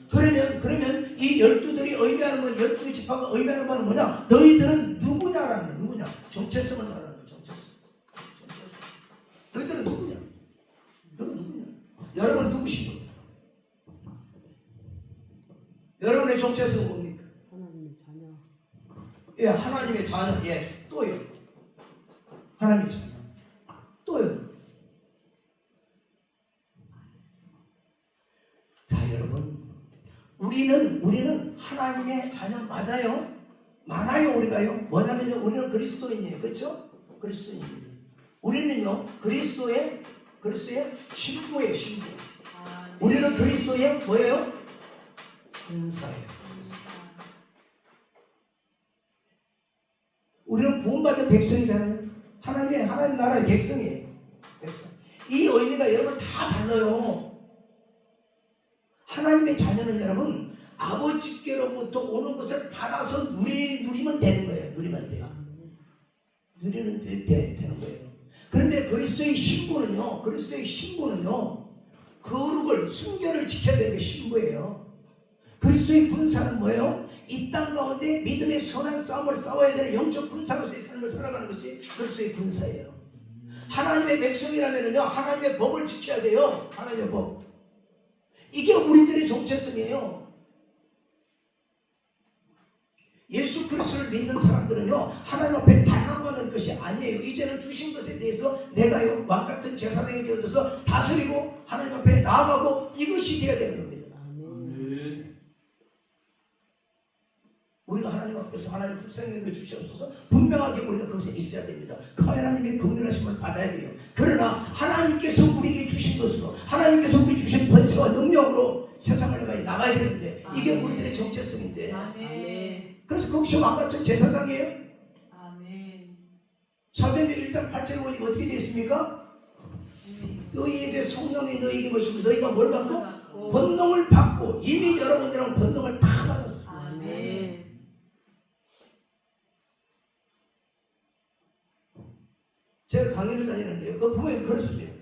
그러면 이 12들이 의미하는 건 12지파가 의미하는 건 뭐냐? 너희들은 누구냐라는 거야. 누구냐? 정체성을 말하는 거야. 정체성. 너희들은 누구냐? 너는 누구냐? 여러분은 누구시고? 여러분의 정체성은 뭡니까? 하나님의 자녀. 예, 하나님의 자녀. 예, 또요. 하나님의 자녀. 또요. 자, 여러분. 우리는 하나님의 자녀 맞아요? 많아요, 우리가요? 뭐냐면요, 우리는 그리스도인이에요. 그렇죠? 그리스도인입니다. 우리는요, 그리스도의 신부예요, 신부. 우리는 그리스도의 뭐예요? 군사예요. 우리는 구원받은 백성이잖아요. 하나님 나라의 백성이에요. 백성. 이 의미가 여러분 다 달라요. 하나님의 자녀는 여러분 아버지께로부터 오는 것을 받아서 누리면 되는 거예요. 누리면 돼요. 누리는 되는 거예요. 그런데 그리스도의 신부는요. 거룩을 순결을 지켜야 되는 게 신부예요. 그리스도의 군사는 뭐예요? 이 땅 가운데 믿음의 선한 싸움을 싸워야 되는 영적 군사로서의 삶을 살아가는 것이 그리스도의 군사예요. 하나님의 백성이라면요, 하나님의 법을 지켜야 돼요. 하나님의 법. 이게 우리들의 정체성이에요. 예수 그리스도를 믿는 사람들은요, 하나님 앞에 달라고 하는 것이 아니에요. 이제는 주신 것에 대해서 내가요, 왕같은 제사장이 되어서 다스리고 하나님 앞에 나아가고 이것이 되어야 되는 겁니다. 우리가 하나님 앞에서 하나님 불쌍하게 주시옵소서 분명하게 우리가 그것에 있어야 됩니다. 그 하나님의 긍휼하심을 받아야 돼요. 그러나 하나님께서 우리에게 주신 것으로 하나님께서 우리에게 주신 권세와 능력으로 세상을 나가야 되는데 이게 우리들의 정체성인데 그래서 그것이 왕같은 제사장이에요. 사도행전 1장 8절에 보니까 어떻게 되어 있습니까? 너희에게 성령이 너희에게 것이고 너희가 뭘 받고? 권능을 받고 이미 여러분들은 권능을 다 받았어요. 제가 강의를 다니는데요. 그 보면 그렇습니다.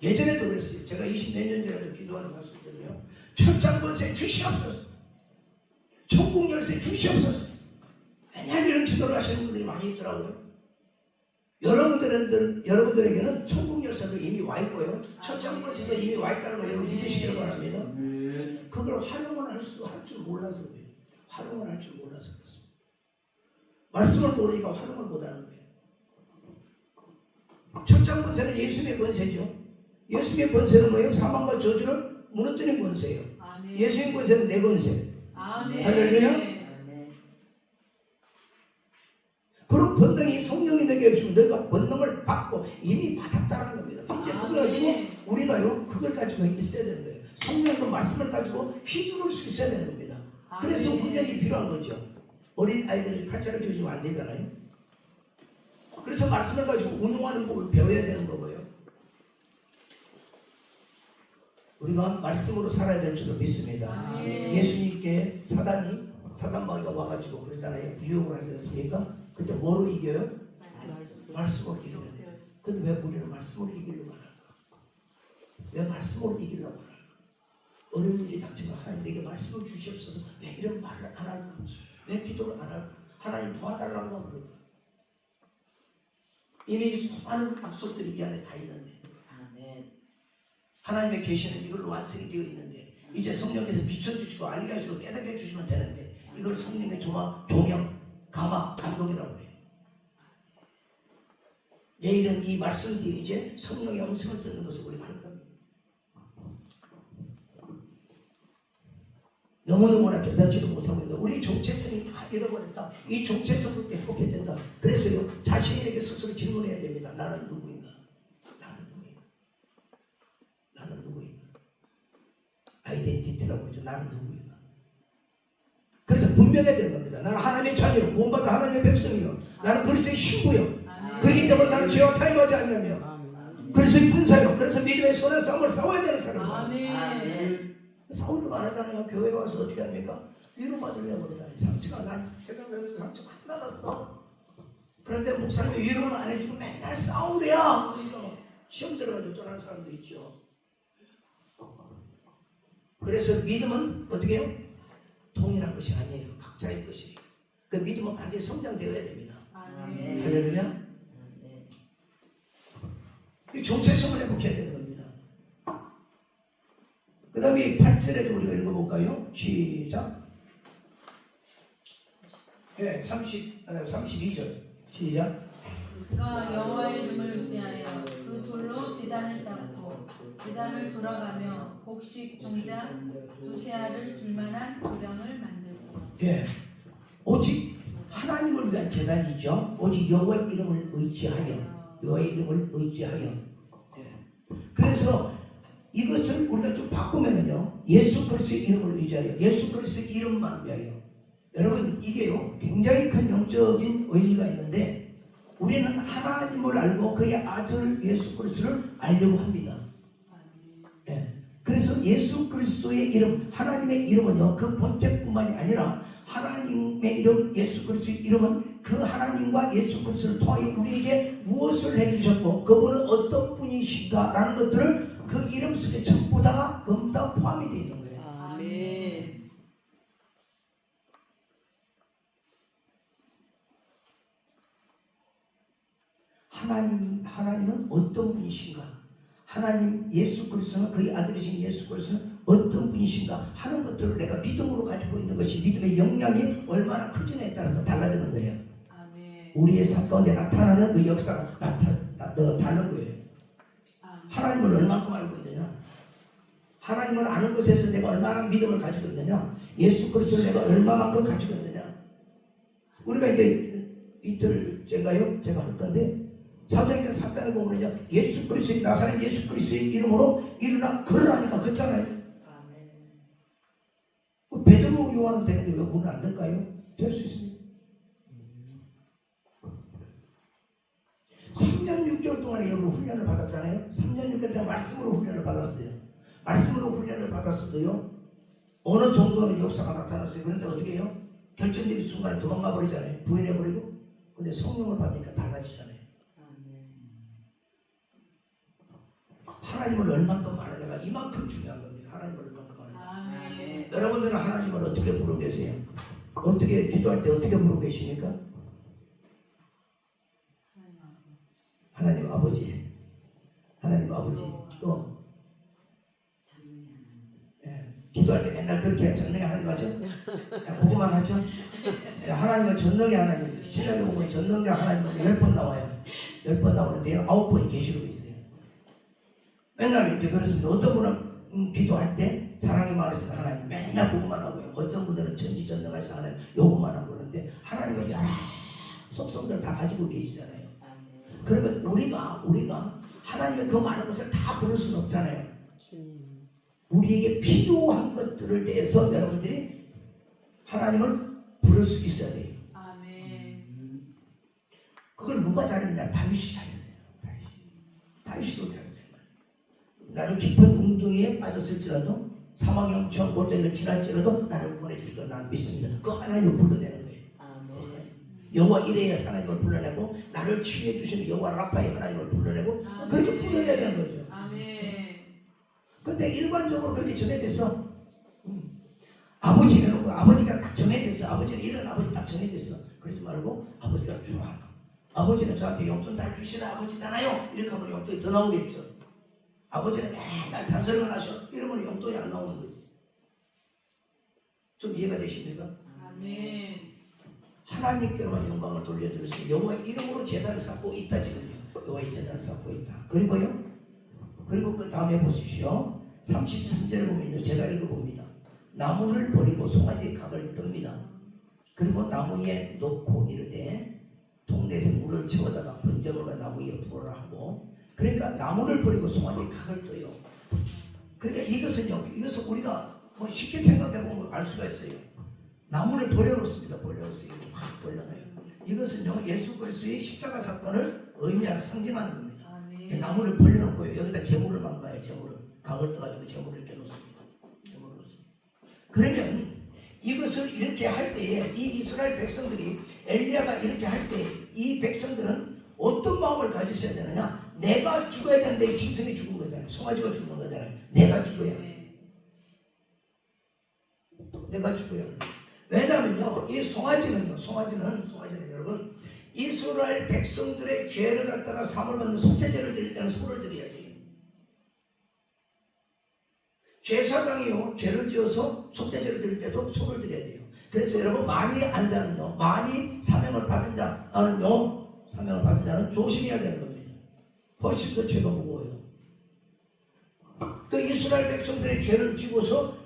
예전에도 그랬어요. 제가 20몇 년 전에도 기도하는 봤을 때는요. 천장 권세 주시옵소서. 천국 열쇠 주시옵소서. 맨날 이런 기도를 하시는 분들이 많이 있더라고요. 여러분들에게는 천국 열쇠도 이미 와 있고요. 천장 권세도 이미 와 있다는 거 여러분 믿으시기를 바랍니다. 그걸 활용을 할 줄 몰라서 그래요. 활용을 할 줄 몰라서 그렇습니다. 말씀을 모르니까 활용을 못하는 거예요. 천장 권세는 예수님의 권세죠. 예수님의 권세는 뭐예요? 사망과 저주를 무너뜨리는 권세예요. 예수님의 권세는 내 권세. 할렐루야. 그런 본능이 성령이 내게 없으면 너희가 본능을 받고 이미 받았다는 겁니다. 이제 그걸 가지고 우리가요 그걸 가지고 있어야 되는 거예요. 성령의 말씀을 가지고 휘두를 수 있어야 되는 겁니다. 그래서 훈련이 필요한 거죠. 어린 아이들을 칼자루 주시면 안 되잖아요. 그래서 말씀을 가지고 운용하는 법을 배워야 되는 거고요. 우리가 말씀으로 살아야 될 줄을 믿습니다. 예수님께 사단마귀가 와가지고 그러잖아요. 유혹을 하지 않습니까? 그때 뭐로 이겨요? 말씀으로 이겨요. 근데 왜 우리는 말씀으로 이기려고 하는가? 왜 말씀으로 이기려고 하는가? 어려운 일이 닥치면 하나님 내게 말씀을 주시옵소서. 왜 이런 말을 안 할까? 왜 기도를 안 할까? 하나님 도와달라고 그럴까? 이미 수많은 약속들이 이 안에 다 있는데 하나님의 계시는 이걸로 완성이 되어 있는데 이제 성령께서 비춰주시고 알게 하시고 깨닫게 해주시면 되는데 이걸 성령의 조명, 감화, 감동이라고 해요. 내일은 이 말씀 뒤에 이제 성령의 음성을 듣는 것을 우리가 할 겁니다. 너무너무나 깨닫지도 못하고 있는데 우리 정체성이 다 잃어버렸다. 이 정체성을 회복해야 된다. 그래서요 자신에게 스스로 질문해야 됩니다. 나는 누구인가? 나는 누구인가? 아이덴티티라고 하죠. 나는 누구인가? 그래서 분명해야 되는 겁니다. 나는 하나님의 자녀요. 구원받은 하나님의 백성이요. 나는 그리스도의 신부요. 그렇기 때문에 나는 죄와 타협하지 않냐며. 그리스도의 군사요. 그래서 믿음의 선한 싸움을 싸워야 되는 사람입니다. 싸우려고 안 하잖아요. 교회 와서 어떻게 합니까? 위로받으려고 그러다. 상처가 난 생각하면서 상처가 안 나갔어. 그런데 목사님이 위로는 안 해주고 맨날 싸우래요. 그러니까 시험 들어가지고 떠난 사람도 있죠. 그래서 믿음은 어떻게 해요? 동일한 것이 아니에요. 각자의 것이에요. 그 믿음은 반드시 성장되어야 됩니다. 아멘. 할렐루야. 이 정체성을 회복해야 되는 겁니다. 그 다음에 8절에도 우리가 읽어볼까요? 시작. 네, 32절 시작. 그가 여호와의 이름을 의지하여 그 돌로 지단을 쌓고 지단을 돌아가며 곡식 종자 두 세알을 둘 만한 도량을 만들고. 예, 오직 하나님을 위한 제단이죠. 오직 여호와의 이름을 의지하여, 여호와의 이름을 의지하여. 예. 그래서 이것을 우리가 좀 바꾸면요, 예수 그리스도의 이름을 의지하여, 예수 그리스도의 이름만 위하여. 여러분, 이게요 굉장히 큰 영적인 의미가 있는데, 우리는 하나님을 알고 그의 아들 예수 그리스도를 알려고 합니다. 예. 그래서 예수 그리스도의 이름, 하나님의 이름은요, 그 본체뿐만이 아니라 하나님의 이름, 예수 그리스도의 이름은 그 하나님과 예수 그리스도를 통하여 우리에게 무엇을 해주셨고 그분은 어떤 분이신가라는 것들을 그 이름 속에 전부 다 포함이 되어 있는 거예요. 아멘. 하나님은 어떤 분이신가? 하나님 예수 그리스도는 그의 아들이신 예수 그리스도는 어떤 분이신가 하는 것들을 내가 믿음으로 가지고 있는 것이 믿음의 영향이 얼마나 크지냐에 따라서 달라지는 거예요. 아멘. 우리의 삶 가운데 나타나는 그 역사가 다른 거예요. 하나님을 얼마큼 알고 있느냐? 하나님을 아는 것에서 내가 얼마나 믿음을 가지고 있느냐? 예수 그리스도를 내가 얼마만큼 가지고 있느냐? 우리가 이제 이틀째인가요? 제가 할 건데 사도행전 4장을 보면요, 예수 그리스도의 나사렛 예수 그리스도의 이름으로 일어나 걸으라니까 걷잖아요. 베드로 요한은 되는데 왜 우리는 안 될까요? 될 수 있습니다. 3년 6개월 동안에 여러분 훈련을 받았잖아요. 3년 6개월 동안 말씀으로 훈련을 받았어요. 말씀으로 훈련을 받았어도요, 어느 정도는 역사가 나타났어요. 그런데 어떻게 해요? 결정적인 순간에 도망가 버리잖아요. 부인해버리고. 근데 성령을 받으니까 달라지잖아요. 하나님을 얼만큼 아느냐가 이만큼 중요한 겁니다. 하나님을 얼만큼 아느냐. 여러분들은 하나님을 어떻게 부르고 계세요? 어떻게 기도할 때 어떻게 부르고 계십니까? 하나님 아버지. 하나님 아버지. 또 기도할 때 맨날 그렇게 전능의 하나님 하죠? 그거만 하죠? 하나님은 전능의 하나님. 신약에 보면 전능의 하나님은 10번 나와요. 10번 나오는데요, 9번이 계시록에 있어요. 맨날 이렇게 그렇습니다. 어떤 분은 기도할 때 사랑이 많으신 하나님 맨날 그것만 하고요. 어떤 분들은 전지전능하신 하나님 요것만 하고 그러는데 하나님은 여러 속성들 다 가지고 계시잖아요. 그러면 우리가 하나님의 그 많은 것을 다 부를 수는 없잖아요. 우리에게 필요한 것들을 대해서 여러분들이 하나님을 부를 수 있어야 돼요. 그걸 누가 잘했냐? 다윗이 잘했어요. 다윗이도 잘했어요. 나를 깊은 웅덩이에 빠졌을지라도 사망의 엄청 골짜기를 지날지라도 나를 구원해주실 걸 나는 믿습니다. 그 하나님을 불러내는 거예요. 여호와 이레의 하나님을 불러내고 나를 치유해 주시는 여호와 라파의 하나님을 불러내고 그렇게 불러내야 되는 거죠. 근데 일반적으로 그렇게 정해졌어. 아버지 해놓고 아버지가 딱 정해졌어. 아버지는 이런 아버지 딱 정해졌어. 그러지 말고 아버지가 좋아. 아버지는 저한테 용돈 잘 주시는 아버지잖아요. 이렇게 하면 용돈이 더 나오겠죠. 아버지는 맨날 잔소리만 하셔. 이러면 용돈이 안 나오는 거지. 좀 이해가 되십니까? 아멘. 하나님께로만 영광을 돌려드렸으니 여호와의 이름으로 제단을 쌓고 있다. 지금요. 여호와의 제단을 쌓고 있다. 그리고요. 그리고 그 다음에 보십시오. 33절에 보면요. 제가 읽어봅니다. 나무를 버리고 송아지 각을 듭니다. 그리고 나무 위에 놓고 이르되 동네에서 물을 채워다가 번제물과 나무 위에 부어라 하고, 그러니까 나무를 버리고 송아지 각을 떠요. 그러니까 이것은 우리가 뭐 쉽게 생각해보면 알 수가 있어요. 나무를 버려놓습니다. 버려놓습니다. 막 버려놔요. 이것은요, 예수 그리스도의 십자가 사건을 의미하고 상징하는 겁니다. 나무를 벌려놓고요, 여기다 재물을 만가요. 재물을 각을 떠가지고 재물을 이렇게 놓습니다. 재물을 놓습니다. 그러면 이것을 이렇게 할 때에 이 이스라엘 백성들이 엘리야가 이렇게 할 때 이 백성들은 어떤 마음을 가졌어야 되느냐? 내가 죽어야 되는데 짐승이 죽은 거잖아요. 송아지가 죽는 거잖아요. 내가 죽어야. 내가 죽어야. 왜냐면요, 이 송아지는 여러분 이스라엘 백성들의 죄를 갖다가 사함을 받는 속죄제를 드릴 때는 소를 드려야지. 제사장이요, 죄를 지어서 속죄제를 드릴 때도 소를 드려야 돼요. 그래서 여러분 많이 안 자는요, 많이 사명을 받은 자는요, 사명을 받은 자는 조심해야 되는 겁니다. 훨씬 더 죄가 무거워요. 그 이스라엘 백성들의 죄를 지고서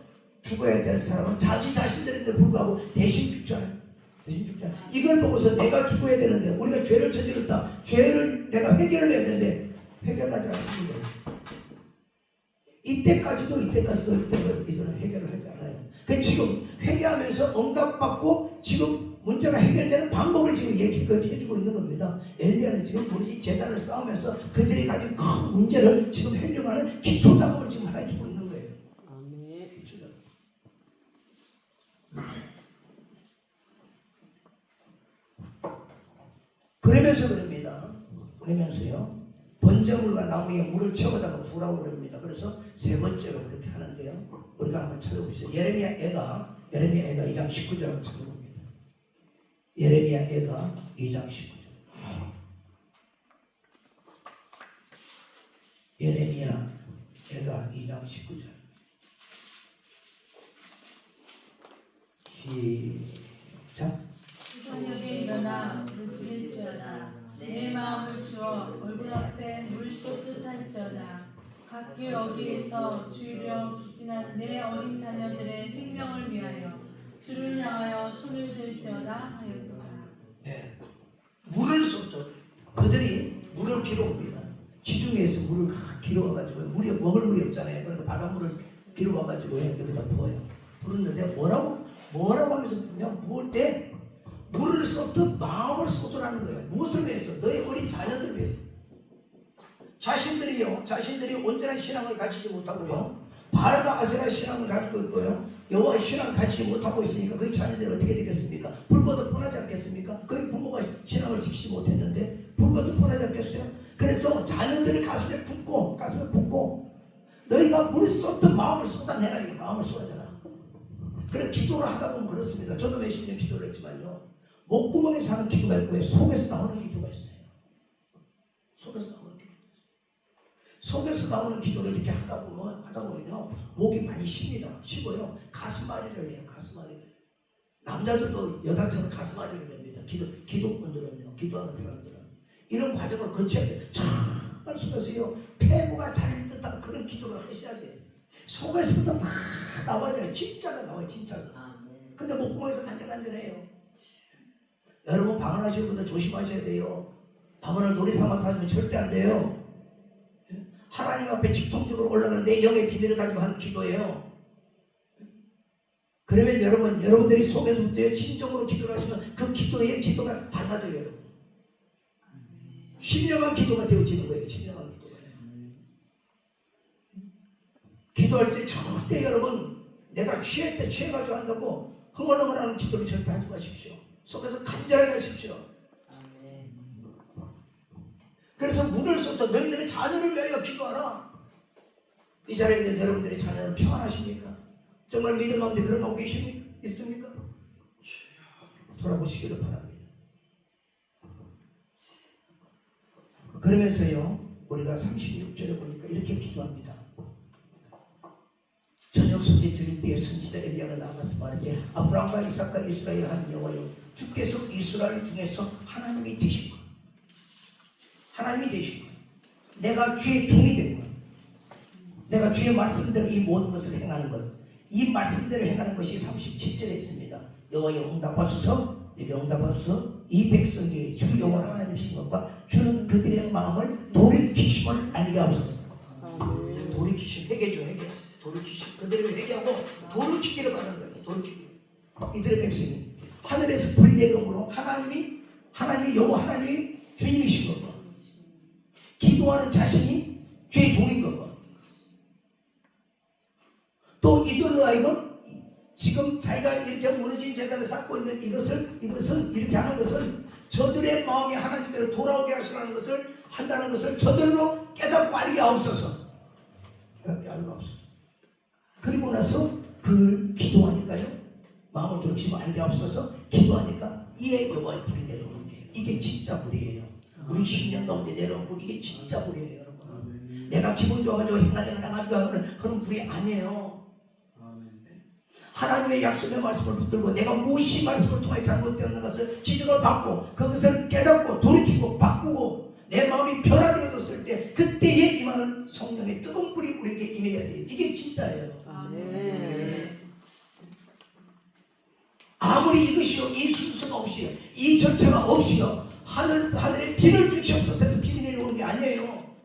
죽어야 될 사람은 자기 자신들인데 불구하고 대신 죽잖아요. 대신 죽잖아요. 이걸 보고서 내가 죽어야 되는데, 우리가 죄를 저질렀다. 죄를 내가 해결을 해야 되는데 해결하지 않습니다. 이때까지도 이들은 해결을 하지 않아요. 그 지금 회개하면서 응답받고 지금 문제가 해결되는 방법을 지금 해주고 있는 겁니다. 엘리야는 지금 우리 재단을 쌓으면서 그들이 가진 큰 문제를 지금 해결하는 기초 작업을 지금 해주고 있는 거예요. 아멘. 그러면서 그럽니다. 그러면서요, 번제물과 나무에 물을 채워다가 부으라고 그럽니다. 그래서 세 번째로 그렇게 하는데요, 우리가 한번 찾아봅시다. 예레미야 애가 2장 19절을 찾아봅니다. 예레미야 애가 2장 19절. 예레미야 애가 2장 19절. 시작. 저녁에 일어나 부르짖을지어다. 내 마음을 주어 얼굴 앞에 물 쏟듯 할지어다. 갓길 어귀에서 주려 기진한 내 어린 자녀들의 생명을 위하여 주를 향하여 손을 들지어다 하였도다. 네. 물을 쏟듯 그들이 물을 빌어옵니다. 지중해에서 물을 빌어와가지고 물이 먹을 물이 없잖아요. 그러니까 바닷물을 빌어와가지고 여기다 부어요. 부르는데 뭐라고 하면서 부으면 부을 때 물을 쏟듯 마음을 쏟으라는 거예요. 무엇을 위해서? 너의 어린 자녀들 위해서. 자신들이 온전한 신앙을 가지지 못하고요, 바알과 아세라 신앙을 가지고 있고요, 여호와의 신앙을 가지지 못하고 있으니까 그 자녀들이 어떻게 되겠습니까? 불보듯 뻔하지 않겠습니까? 거의 부모가 신앙을 지키지 못했는데 불보듯 뻔하지 않겠어요? 그래서 자녀들을 가슴에 품고 너희가 물을 쏟듯 마음을 쏟아내라. 이 마음을 쏟아내라. 그래, 기도를 하다 보면 그렇습니다. 저도 몇십 년 기도를 했지만요, 목구멍에 사는 기도가 있고요, 속에서 나오는 기도가 있어요. 속에서 나오는 기도를 이렇게 하다 보면요, 목이 많이 쉬고요, 가슴앓이를 해요. 남자들도 여자처럼 가슴앓이를 합니다. 기도꾼들은요, 기도하는 사람들은 이런 과정을 거쳐야 돼요. 정말 속에서요, 폐부가 잘 듯한 그런 기도를 하셔야 돼요. 속에서부터 다 나와야 돼요. 진짜가 나와요, 진짜가. 근데 목구멍에서 간질간질해요. 여러분, 방언하시는 분들 조심하셔야 돼요. 방언을 노래 삼아서 하시면 절대 안 돼요. 하나님 앞에 직통적으로 올라가는 내 영의 비밀을 가지고 하는 기도예요. 그러면 여러분들이 속에서부터 진정으로 기도를 하시면 그 기도가 달라져요. 여러분. 신령한 기도가 되어지는 거예요. 신령한 기도가. 기도할 때 절대 여러분, 내가 취해가지고 한다고 흥얼흥얼하는 기도를 절대 하지 마십시오. 속에서 간절하게 하십시오. 그래서 물을 쏟아 너희들의 자녀를 위하여 기도하라. 이 자리에 있는 여러분들의 자녀는 평안하십니까? 정말 믿음 가운데 그런 거 있습니까? 돌아보시기를 바랍니다. 그러면서요, 우리가 36절에 보니까 이렇게 기도합니다. 저녁 소재 드릴 때에 선지자 엘리야가 나가서 말하되, 아브라함과 이삭과 이스라엘 하나님 여호와여, 주께서 이스라엘 중에서 하나님이 되시고 내가 주의 종이 된 것, 내가 주의 말씀대로 이 모든 것을 행하는 것, 이 말씀대로 행하는 것이 37절에 있습니다. 여호와여 응답하소서, 내게 응답하소서. 이 백성이 주 여호와 하나님이신 것과 주는 그들의 마음을 돌이키심을 알게 하소서. 돌이키심, 회개죠, 회개. 돌이키심, 그들을 회개하고 돌이키기를 바라는 거예요. 돌이키기. 이들의 백성이 하늘에서 불예금으로 하나님이 여호와 하나님이 주님이신 것과 기도하는 자신이 죄의 종인 것과 또 이들로 하여금 지금 자기가 이렇게 무너진 재단을 쌓고 있는 이것을 이렇게 하는 것은 저들의 마음이 하나님께로 돌아오게 하시라는 것을 한다는 것을 저들로 깨닫고 알게 하옵소서. 깨닫게 알게 하옵소서. 그리고 나서 그걸 기도하니까요, 마음을 돌이키고 알게 하옵소서. 기도하니까 이에 여호와의 불이 내려오는 거예요. 이게 진짜 불이에요. 우리 10년 가운데 내려온 불, 이게 진짜 불이에요, 여러분. 내가 기분 좋아가지고 행하려고 나가지고 하는 그런 불이 아니에요. 하나님의 약속의 말씀을 붙들고 내가 무엇이 말씀을 통해 잘못되었는 것을 지적을 받고 그것을 깨닫고 돌이키고 바꾸고 내 마음이 변화되어졌을 때 그때에 임하는 성령의 뜨거운 불이 우리에게 임해야 돼요. 이게 진짜예요. 아무리 이것이요, 이 순서가 없이요, 이 절차가 없이요, 하늘에 비를 주시옵소서 해서 비가 내려오는 게 아니에요.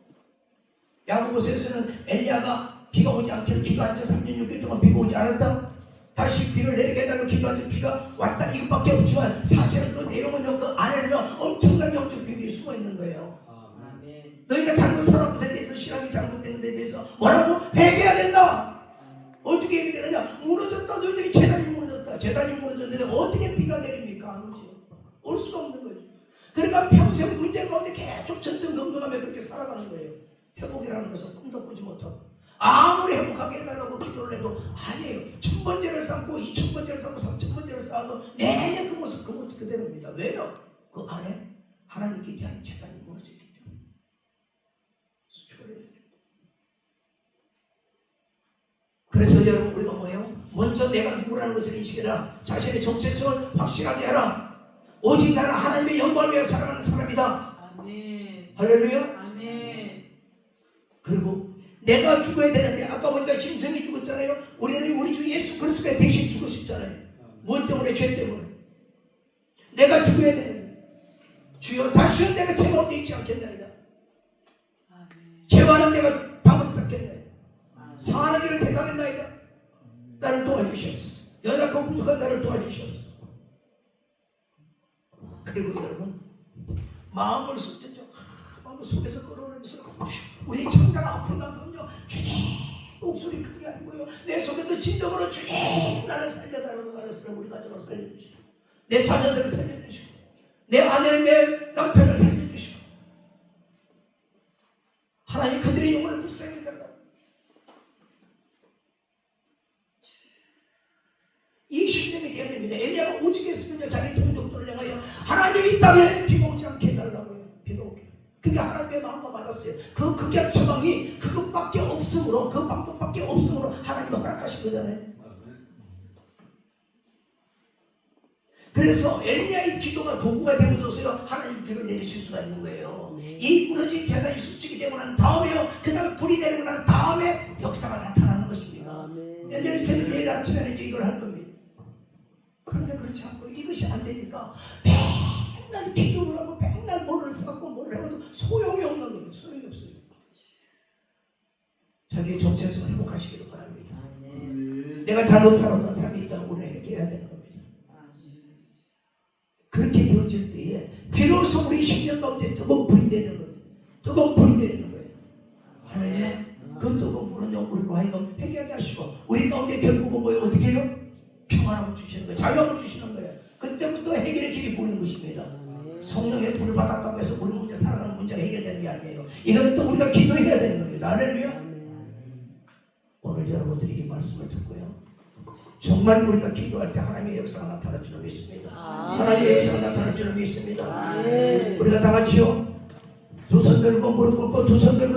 야고보서에서는 엘리야가 비가 오지 않기를 기도한 지 3년 6개월 동안 비가 오지 않았다. 다시 비를 내리게 해달라고 기도한 지 비가 왔다 이것밖에 없지만 사실은 그 내용은요, 그 안에는요 엄청난 영적 비밀이 숨어 있는 거예요. 너희가 잘못 살았던 것에 대해서, 신앙이 잘못된 것에 대해서 뭐라고? 회개해야 된다. 어떻게 회개되느냐? 무너졌다. 너희들이 재단이 무너졌다. 재단이 무너졌는데 어떻게 비가 내립니까? 안 오죠. 올 수가 없는 거죠. 그러니까 평생 문제 가운데 계속 전전긍긍하며 그렇게 살아가는 거예요. 회복이라는 것은 꿈도 꾸지 못하고 아무리 행복하게 해달라고 기도를 해도 아니에요. 1000번째를 쌓고 2000번째를 쌓고 3000번째를 쌓아도 내내 그 모습 그대로입니다. 왜요? 그 안에 하나님께 대한 재단이 무너졌기 때문에. 수축을 해야 돼요. 그래서 여러분, 우리가 뭐예요? 먼저 내가 누구라는 것을 인식해라. 자신의 정체성을 확실하게 해라. 오직 나는 하나님의 영광을 위해 살아가는 사람이다. 아멘. 할렐루야. 아멘. 그리고 내가 죽어야 되는데, 아까 보니까 짐승이 죽었잖아요. 우리는 우리 주 예수 그리스도가 대신 죽으셨잖아요. 무엇 때문에? 죄 때문에. 내가 죽어야 되는데, 주여 다시는 내가 죄 가운데 있지 않겠나이다. 죄와는 내가 밥을 쌓겠나이다. 사는 길을 택하겠나이다. 나를 도와주시옵소서. 연약하고 부족한 나를 도와주시옵소서. 그리고 여러분, 마음을 쏟죠. 마음을 속에서 끌어오면서 우리 창자가 아픈 만큼요, 주님 목소리 크게 아니고요, 내 속에서 진정으로 주님 나를 살려달라고, 나를 살려, 우리 가정을 살려주시고 내 자녀들을 살려주시고 내 아내, 내 남편을 살려주시고 하나님 그들의 영혼을 불쌍히 달라고. 이 신념이 되어야 됩니다. 엘리야가 오직 했으면요, 자기 동족들을 향하여 하나님 이 땅에 비가 오지 않게 해달라고요. 비가 오게. 그게 하나님의 마음과 맞았어요. 그 극약 처방이 그것밖에 없으므로, 그 방법밖에 없으므로 하나님은 허락하신 거잖아요. 그래서 엘리야의 기도가 도구가 되어져서요, 하나님 비를 내리실 수가 있는 거예요. 이 무너진 재단이 수축이 되고 난 다음에요, 그 다음에 불이 내리고 난 다음에 역사가 나타나는 것입니다. 내일 새벽, 내일 아침에는 이제 이걸 할 겁니다. 그런데 그렇지 않고 이것이 안 되니까 맨날 기도를 하고 맨날 뭐를 쌓고 뭐를 해도 소용이 없는 거예요. 소용이 없어요. 자기의 정체성을 회복하시기를 바랍니다. 내가 잘못 살았던 삶이 있다면 우리는 회개해야 되는 겁니다. 그렇게 되어질 때에 비로소 우리 10년 가운데 뜨거운 불이 내리는 거예요. 뜨거운 불이 내리는 거예요. 하나님, 그 뜨거운 불은 우리로 하여금 회개하게 하시고 우리 가운데 결국은 뭐예요? 어떻게 해요? 평안함을 주시는 거예요. 자유함을 주시는 거예요. 그때부터 해결의 길이 보이는 것입니다. 성령의 불을 받았다고 해서 우리 문제, 살아가는 문제가 해결되는 게 아니에요. 이거는 또 우리가 기도해야 되는 겁니다. 할렐루야. 오늘 여러분들이 이 말씀을 듣고요, 정말 우리가 기도할 때 하나님의 역사가 나타날 줄을 믿습니다. 하나님의 역사가 나타날 줄을 믿습니다. 우리가 다 같이요, 두 손 들고 무릎 꿇고 두 손 들고